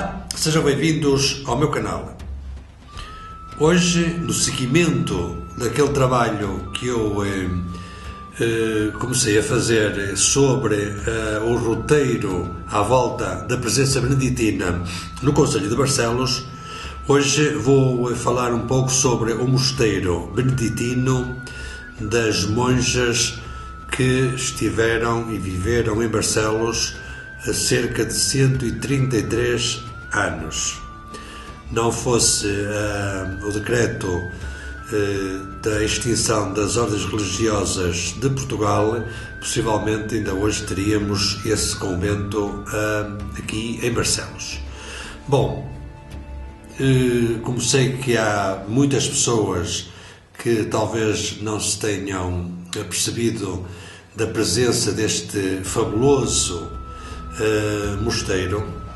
Olá, sejam bem-vindos ao meu canal. Hoje, no seguimento daquele trabalho que eu comecei a fazer sobre o roteiro à volta da presença beneditina no Concelho de Barcelos, hoje vou falar um pouco sobre o mosteiro beneditino das monjas que estiveram e viveram em Barcelos há cerca de 133 anos. Não fosse o decreto da extinção das ordens religiosas de Portugal, possivelmente ainda hoje teríamos esse convento aqui em Barcelos. Bom, como sei que há muitas pessoas que talvez não se tenham percebido da presença deste fabuloso mosteiro,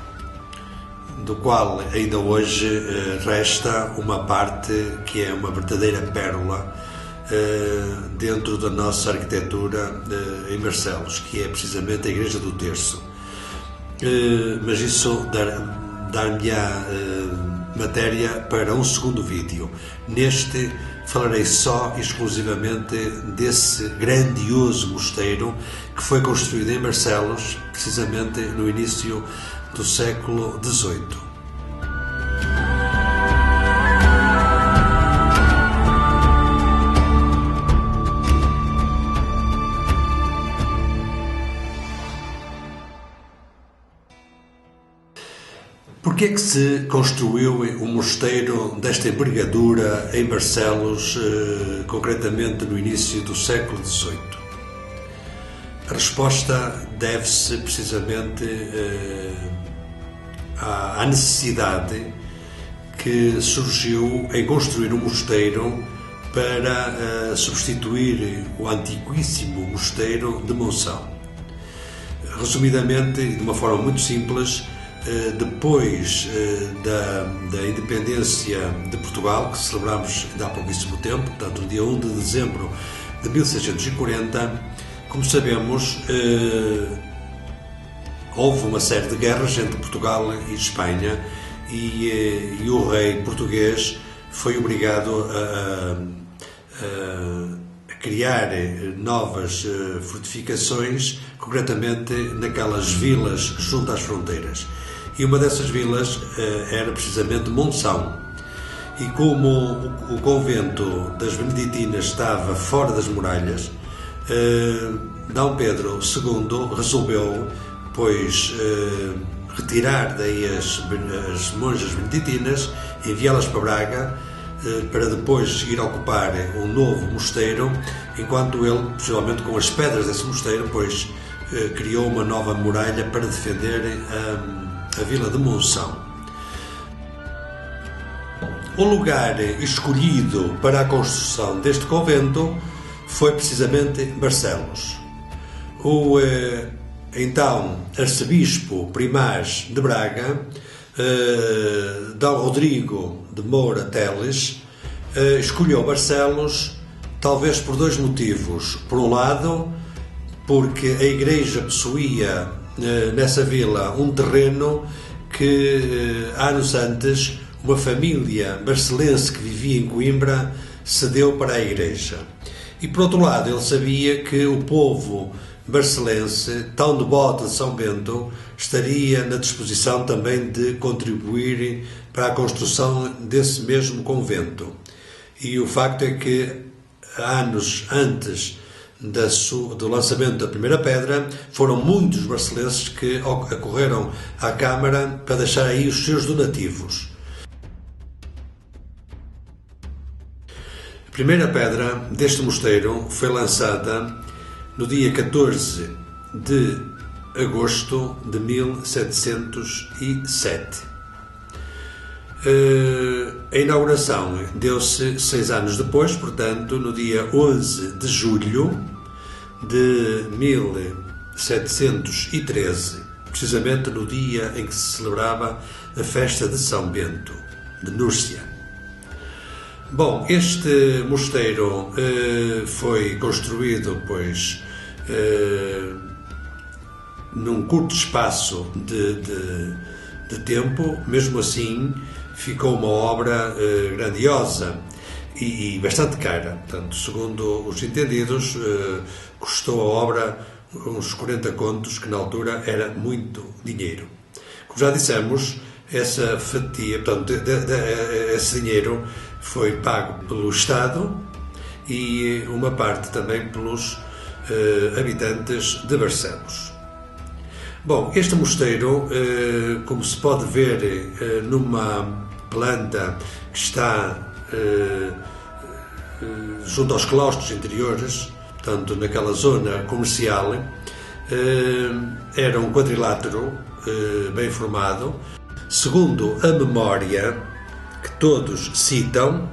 do qual ainda hoje resta uma parte que é uma verdadeira pérola dentro da nossa arquitetura em Barcelos, que é precisamente a Igreja do Terço. Mas isso dar-me-á matéria para um segundo vídeo. Neste falarei só exclusivamente desse grandioso mosteiro que foi construído em Barcelos, precisamente no início do século XVIII. Porquê é que se construiu o mosteiro desta envergadura em Barcelos, concretamente no início do século XVIII? A resposta deve-se precisamente à necessidade que surgiu em construir um mosteiro para substituir o antiquíssimo mosteiro de Monção. Resumidamente, e de uma forma muito simples, depois da independência de Portugal, que celebramos ainda há pouquíssimo tempo, portanto no dia 1 de dezembro de 1640, como sabemos, houve uma série de guerras entre Portugal e Espanha e o rei português foi obrigado a criar novas fortificações, concretamente naquelas vilas junto às fronteiras. E uma dessas vilas era precisamente Monção. E como o convento das Beneditinas estava fora das muralhas, D. Pedro II resolveu, pois, retirar daí as monjas beneditinas, enviá-las para Braga, para depois ir ocupar um novo mosteiro, enquanto ele, possivelmente com as pedras desse mosteiro, pois, criou uma nova muralha para defender a vila de Monção. O lugar escolhido para a construção deste convento foi precisamente Barcelos. O então arcebispo primaz de Braga, D. Rodrigo de Moura Teles, escolheu Barcelos talvez por dois motivos. Por um lado, porque a igreja possuía nessa vila um terreno que anos antes uma família barcelense que vivia em Coimbra cedeu para a igreja. E por outro lado, ele sabia que o povo barcelense, tão devoto de São Bento, estaria na disposição também de contribuir para a construção desse mesmo convento. E o facto é que, anos antes do lançamento da primeira pedra, foram muitos barcelenses que acorreram à Câmara para deixar aí os seus donativos. A primeira pedra deste mosteiro foi lançada no dia 14 de agosto de 1707. A inauguração deu-se 6 anos depois, portanto, no dia 11 de julho de 1713, precisamente no dia em que se celebrava a festa de São Bento, de Núrcia. Bom, este mosteiro foi construído, pois, num curto espaço de tempo, mesmo assim ficou uma obra grandiosa e bastante cara. Portanto, segundo os entendidos, custou a obra uns 40 contos, que na altura era muito dinheiro. Como já dissemos, essa fatia, portanto, esse dinheiro foi pago pelo Estado e uma parte também pelos habitantes de Barcelos. Bom, este mosteiro, como se pode ver numa planta que está junto aos claustros interiores, portanto, naquela zona comercial, era um quadrilátero bem formado. Segundo a memória que todos citam,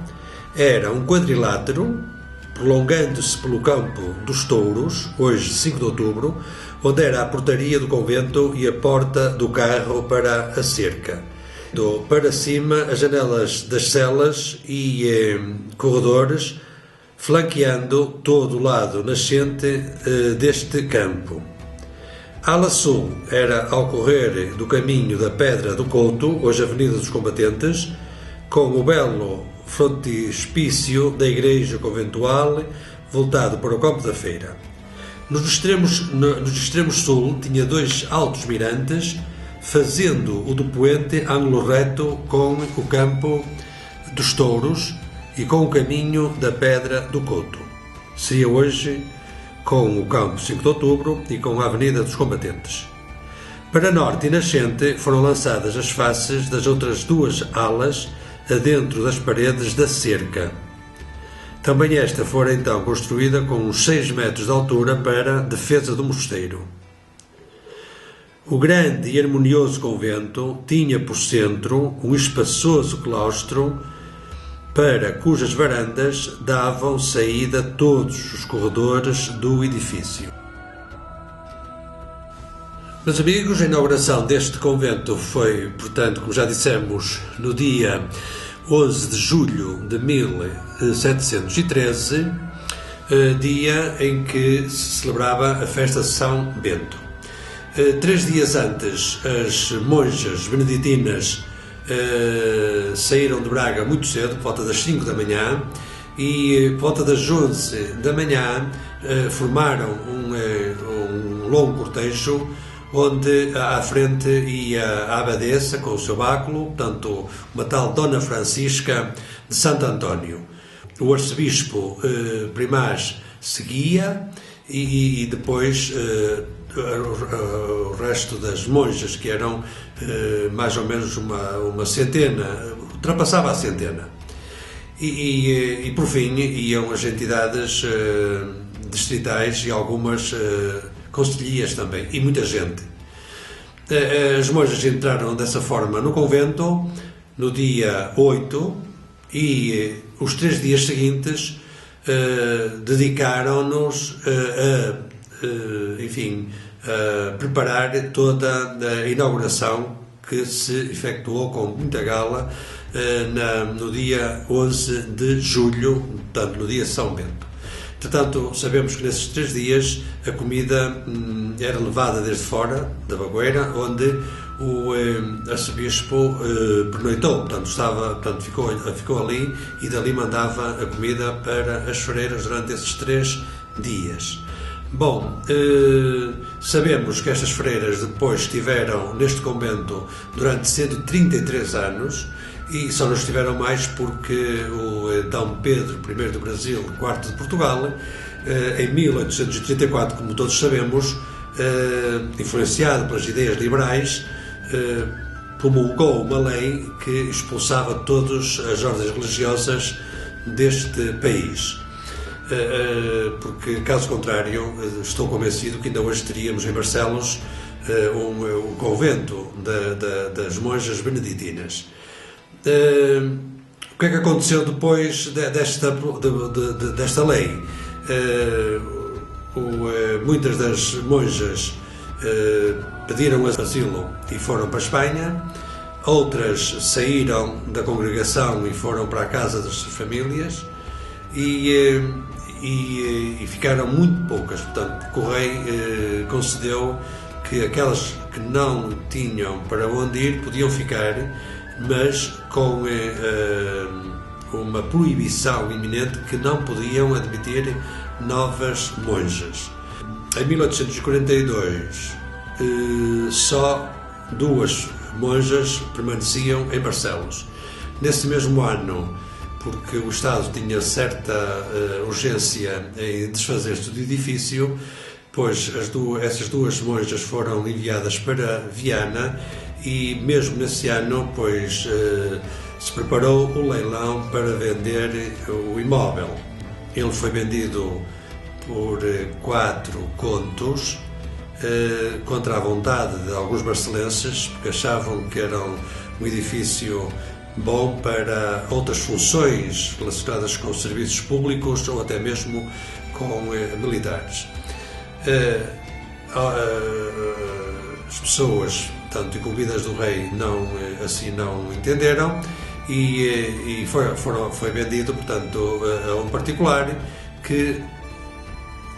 era um quadrilátero prolongando-se pelo Campo dos Touros, hoje 5 de outubro, onde era a portaria do convento e a porta do carro para a cerca. Para cima, as janelas das celas e corredores, flanqueando todo o lado nascente deste campo. A ala sul era ao correr do caminho da Pedra do Couto, hoje Avenida dos Combatentes, com o belo frontispício da igreja conventual voltado para o Campo da Feira. Nos extremos sul tinha 2 altos mirantes, fazendo o do poente ângulo reto com o Campo dos Touros e com o caminho da Pedra do Couto. Seria hoje com o Campo 5 de Outubro e com a Avenida dos Combatentes. Para norte e nascente foram lançadas as faces das outras 2 alas adentro das paredes da cerca. Também esta fora então construída com uns 6 metros de altura para defesa do mosteiro. O grande e harmonioso convento tinha por centro um espaçoso claustro para cujas varandas davam saída a todos os corredores do edifício. Meus amigos, a inauguração deste convento foi, portanto, como já dissemos, no dia 11 de julho de 1713, dia em que se celebrava a festa de São Bento. 3 dias antes, as monjas beneditinas saíram de Braga muito cedo, por volta das 5 da manhã, e por volta das 11 da manhã formaram um longo cortejo, onde à frente ia a abadesa com o seu báculo, portanto, uma tal Dona Francisca de Santo António. O arcebispo Primaz seguia e depois o resto das monjas, que eram mais ou menos uma centena, ultrapassava a centena. E por fim iam as entidades distritais e algumas concelhias também, e muita gente. As monjas entraram dessa forma no convento no dia 8 e os 3 dias seguintes dedicaram-nos a preparar toda a inauguração que se efetuou com muita gala no dia 11 de julho, portanto, no dia de São Bento. Portanto, sabemos que nesses 3 dias a comida era levada desde fora da Bagueira, onde o arcebispo pernoitou, portanto, ficou ali e dali mandava a comida para as freiras durante esses 3 dias. Bom, sabemos que estas freiras depois estiveram neste convento durante 133 anos, e só não estiveram mais porque o Dom Pedro I do Brasil, IV de Portugal, em 1834, como todos sabemos, influenciado pelas ideias liberais, promulgou uma lei que expulsava todas as ordens religiosas deste país. Porque, caso contrário, estou convencido que ainda hoje teríamos em Barcelos um convento das monjas beneditinas. O que é que aconteceu depois desta lei? Muitas das monjas pediram asilo e foram para a Espanha, outras saíram da congregação e foram para a casa das suas famílias e ficaram muito poucas. Portanto, o rei concedeu que aquelas que não tinham para onde ir podiam ficar, mas com uma proibição iminente que não podiam admitir novas monjas. Em 1842, só 2 monjas permaneciam em Barcelos. Nesse mesmo ano, porque o Estado tinha certa urgência em desfazer-se do edifício, pois essas 2 monjas foram enviadas para Viana e mesmo nesse ano, pois, se preparou o leilão para vender o imóvel. Ele foi vendido por 4 contos, contra a vontade de alguns barcelenses, porque achavam que era um edifício bom para outras funções relacionadas com serviços públicos ou até mesmo com militares. As pessoas, tanto incumbidas do rei, assim não entenderam e foi vendido, portanto, a um particular que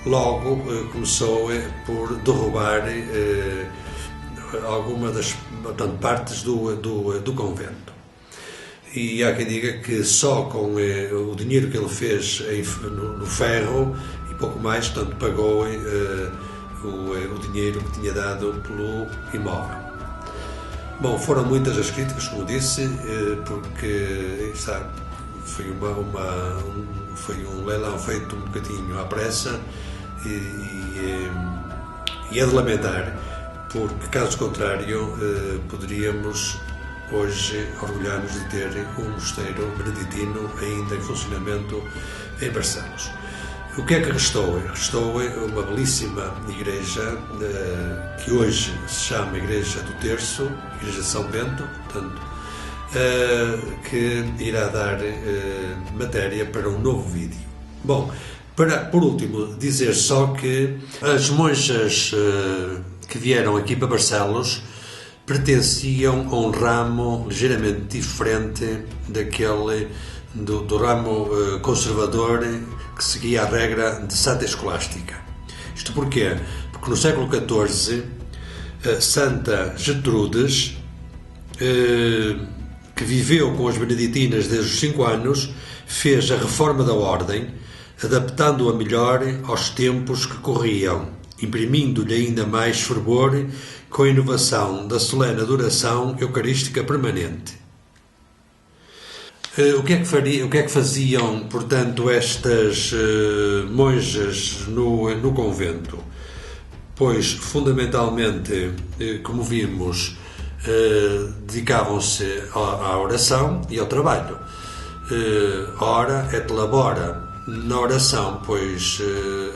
logo começou por derrubar alguma das, portanto, partes do convento. E há quem diga que só com o dinheiro que ele fez no ferro e pouco mais, portanto, pagou o dinheiro que tinha dado pelo imóvel. Bom, foram muitas as críticas, como disse, porque foi um leilão feito um bocadinho à pressa e é de lamentar, porque caso contrário poderíamos hoje orgulhar-nos de ter um mosteiro beneditino ainda em funcionamento em Barcelos. O que é que restou? Restou uma belíssima igreja que hoje se chama Igreja do Terço, Igreja de São Bento, portanto, que irá dar matéria para um novo vídeo. Bom, por último, dizer só que as monjas que vieram aqui para Barcelos pertenciam a um ramo ligeiramente diferente daquele do ramo conservador que seguia a regra de Santa Escolástica. Isto porquê? Porque no século XIV, Santa Gertrudes, que viveu com as beneditinas desde os 5 anos, fez a reforma da ordem, adaptando-a melhor aos tempos que corriam, imprimindo-lhe ainda mais fervor com a inovação da solene adoração eucarística permanente. O que é que faziam, portanto, estas monjas no convento? Pois, fundamentalmente, como vimos, dedicavam-se à oração e ao trabalho. Ora et labora. Na oração, pois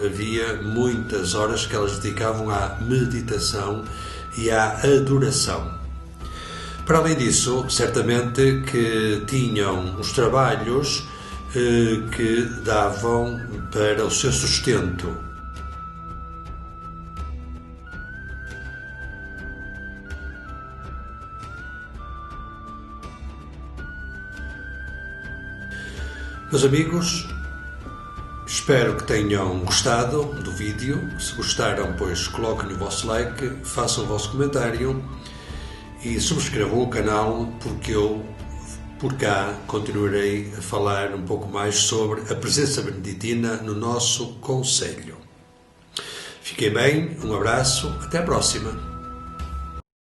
havia muitas horas que elas dedicavam à meditação e à adoração. Para além disso, certamente que tinham os trabalhos que davam para o seu sustento. Meus amigos, espero que tenham gostado do vídeo. Se gostaram, pois coloquem o vosso like, façam o vosso comentário e subscrevam o canal, porque eu, por cá, continuarei a falar um pouco mais sobre a presença beneditina no nosso concelho. Fiquem bem, um abraço, até à próxima.